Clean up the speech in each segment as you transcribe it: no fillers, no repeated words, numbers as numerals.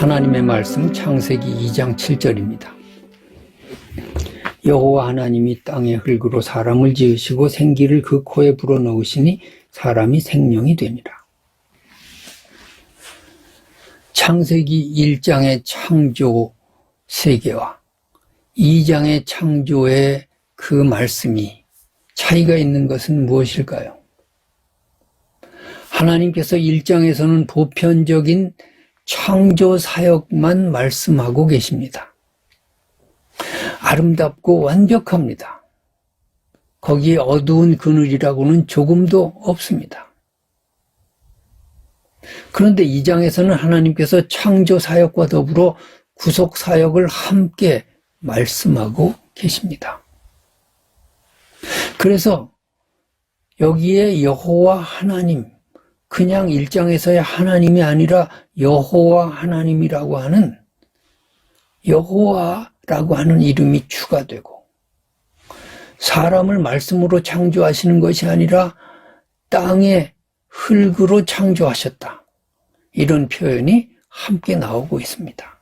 하나님의 말씀 창세기 2장 7절입니다. 여호와 하나님이 땅의 흙으로 사람을 지으시고 생기를 그 코에 불어넣으시니 사람이 생명이 되니라. 창세기 1장의 창조 세계와 2장의 창조의 그 말씀이 차이가 있는 것은 무엇일까요? 하나님께서 1장에서는 보편적인 창조 사역만 말씀하고 계십니다. 아름답고 완벽합니다. 거기에 어두운 그늘이라고는 조금도 없습니다. 그런데 2장에서는 하나님께서 창조 사역과 더불어 구속 사역을 함께 말씀하고 계십니다. 그래서 여기에 여호와 하나님, 그냥 1장에서의 하나님이 아니라 여호와 하나님이라고 하는 여호와라고 하는 이름이 추가되고, 사람을 말씀으로 창조하시는 것이 아니라 땅의 흙으로 창조하셨다, 이런 표현이 함께 나오고 있습니다.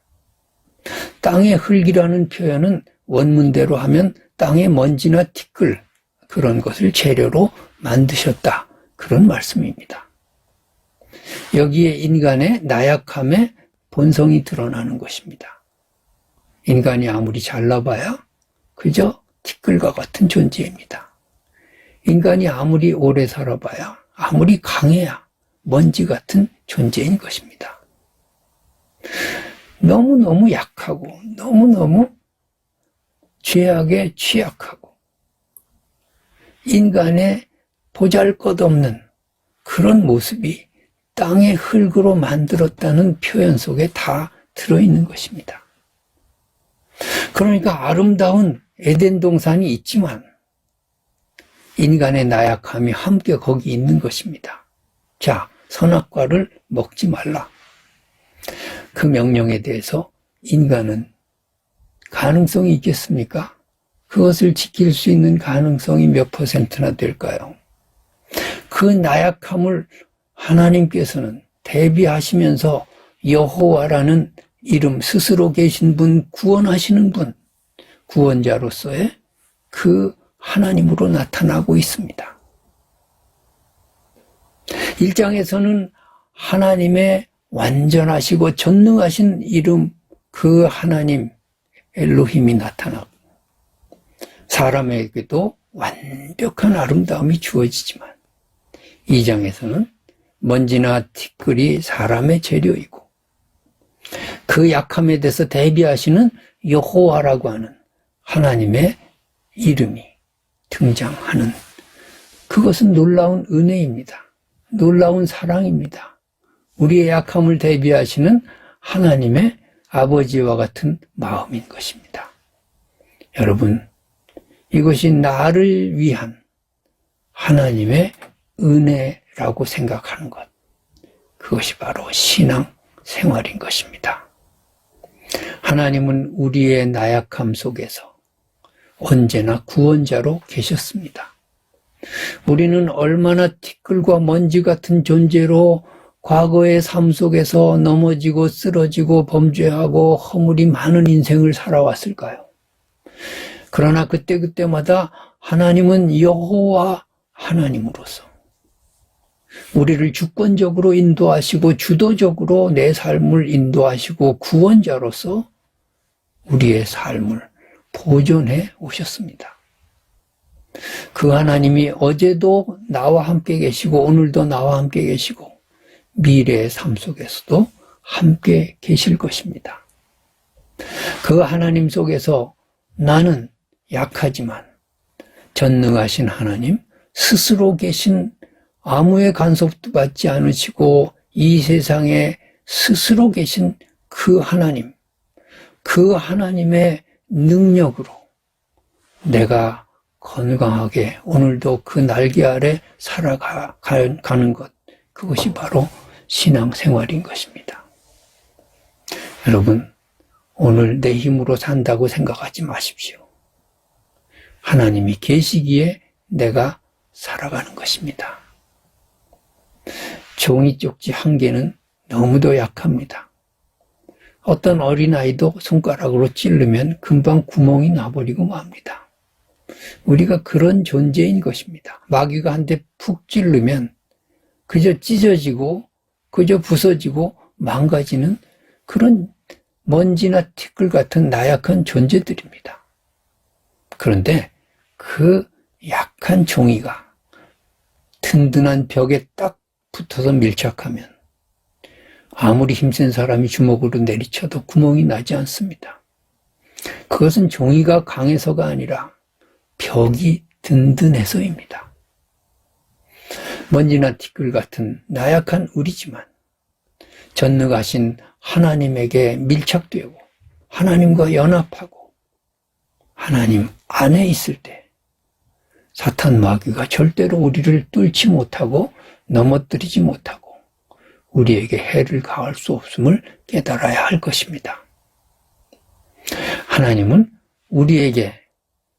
땅의 흙이라는 표현은 원문대로 하면 땅의 먼지나 티끌, 그런 것을 재료로 만드셨다, 그런 말씀입니다. 여기에 인간의 나약함의 본성이 드러나는 것입니다. 인간이 아무리 잘나봐야 그저 티끌과 같은 존재입니다. 인간이 아무리 오래 살아봐야, 아무리 강해야 먼지 같은 존재인 것입니다. 너무너무 약하고 너무너무 죄악에 취약하고 인간의 보잘것없는 그런 모습이 땅의 흙으로 만들었다는 표현 속에 다 들어있는 것입니다. 그러니까 아름다운 에덴 동산이 있지만 인간의 나약함이 함께 거기 있는 것입니다. 자, 선악과를 먹지 말라. 그 명령에 대해서 인간은 가능성이 있겠습니까? 그것을 지킬 수 있는 가능성이 몇 %나 될까요? 그 나약함을 하나님께서는 대비하시면서 여호와라는 이름, 스스로 계신 분, 구원하시는 분, 구원자로서의 그 하나님으로 나타나고 있습니다. 1장에서는 하나님의 완전하시고 전능하신 이름, 그 하나님 엘로힘이 나타나고 사람에게도 완벽한 아름다움이 주어지지만 2장에서는 먼지나 티끌이 사람의 재료이고 그 약함에 대해서 대비하시는 여호와라고 하는 하나님의 이름이 등장하는, 그것은 놀라운 은혜입니다. 놀라운 사랑입니다. 우리의 약함을 대비하시는 하나님의 아버지와 같은 마음인 것입니다. 여러분, 이것이 나를 위한 하나님의 은혜라고 생각하는 것, 그것이 바로 신앙 생활인 것입니다. 하나님은 우리의 나약함 속에서 언제나 구원자로 계셨습니다. 우리는 얼마나 티끌과 먼지 같은 존재로 과거의 삶 속에서 넘어지고 쓰러지고 범죄하고 허물이 많은 인생을 살아왔을까요? 그러나 그때마다 하나님은 여호와 하나님으로서 우리를 주권적으로 인도하시고 주도적으로 내 삶을 인도하시고 구원자로서 우리의 삶을 보존해 오셨습니다. 그 하나님이 어제도 나와 함께 계시고 오늘도 나와 함께 계시고 미래의 삶 속에서도 함께 계실 것입니다. 그 하나님 속에서 나는 약하지만 전능하신 하나님, 스스로 계신, 아무의 간섭도 받지 않으시고 이 세상에 스스로 계신 그 하나님, 그 하나님의 능력으로 내가 건강하게 오늘도 그 날개 아래 살아가는 것, 그것이 바로 신앙생활인 것입니다. 여러분, 오늘 내 힘으로 산다고 생각하지 마십시오. 하나님이 계시기에 내가 살아가는 것입니다. 종이 쪽지 한 개는 너무도 약합니다. 어떤 어린아이도 손가락으로 찌르면 금방 구멍이 나버리고 맙니다. 우리가 그런 존재인 것입니다. 마귀가 한 대 푹 찌르면 그저 찢어지고 그저 부서지고 망가지는 그런 먼지나 티끌 같은 나약한 존재들입니다. 그런데 그 약한 종이가 든든한 벽에 딱 붙어서 밀착하면 아무리 힘센 사람이 주먹으로 내리쳐도 구멍이 나지 않습니다. 그것은 종이가 강해서가 아니라 벽이 든든해서입니다. 먼지나 티끌 같은 나약한 우리지만 전능하신 하나님에게 밀착되고 하나님과 연합하고 하나님 안에 있을 때 사탄 마귀가 절대로 우리를 뚫지 못하고 넘어뜨리지 못하고 우리에게 해를 가할 수 없음을 깨달아야 할 것입니다. 하나님은 우리에게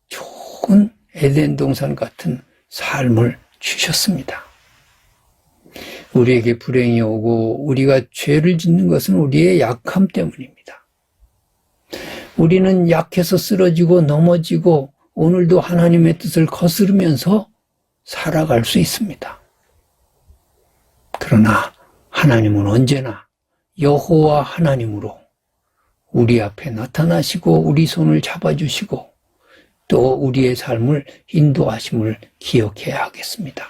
좋은 에덴 동산 같은 삶을 주셨습니다. 우리에게 불행이 오고 우리가 죄를 짓는 것은 우리의 약함 때문입니다. 우리는 약해서 쓰러지고 넘어지고 오늘도 하나님의 뜻을 거스르면서 살아갈 수 있습니다. 그러나 하나님은 언제나 여호와 하나님으로 우리 앞에 나타나시고 우리 손을 잡아주시고 또 우리의 삶을 인도하심을 기억해야 하겠습니다.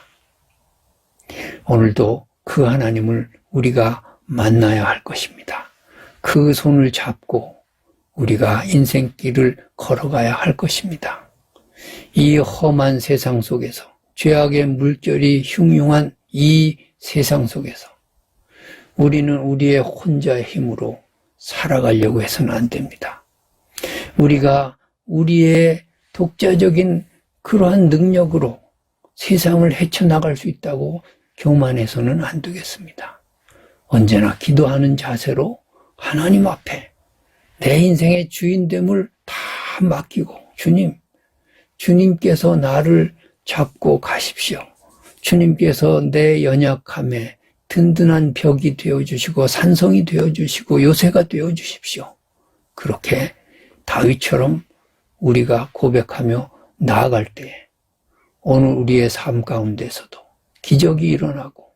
오늘도 그 하나님을 우리가 만나야 할 것입니다. 그 손을 잡고 우리가 인생길을 걸어가야 할 것입니다. 이 험한 세상 속에서 죄악의 물결이 흉흉한 이 세상 속에서 우리는 우리의 혼자의 힘으로 살아가려고 해서는 안 됩니다. 우리가 우리의 독자적인 그러한 능력으로 세상을 헤쳐나갈 수 있다고 교만해서는 안 되겠습니다. 언제나 기도하는 자세로 하나님 앞에 내 인생의 주인됨을 다 맡기고 주님께서 나를 잡고 가십시오. 주님께서 내 연약함에 든든한 벽이 되어주시고 산성이 되어주시고 요새가 되어주십시오. 그렇게 다윗처럼 우리가 고백하며 나아갈 때 오늘 우리의 삶 가운데서도 기적이 일어나고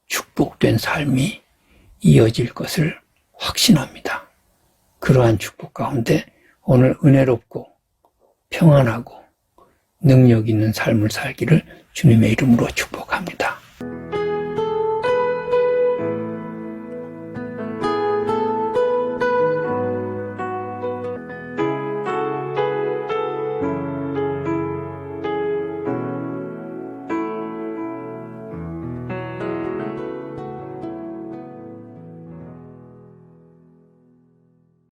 축복된 삶이 이어질 것을 확신합니다. 그러한 축복 가운데 오늘 은혜롭고 평안하고 능력 있는 삶을 살기를 주님의 이름으로 축복합니다.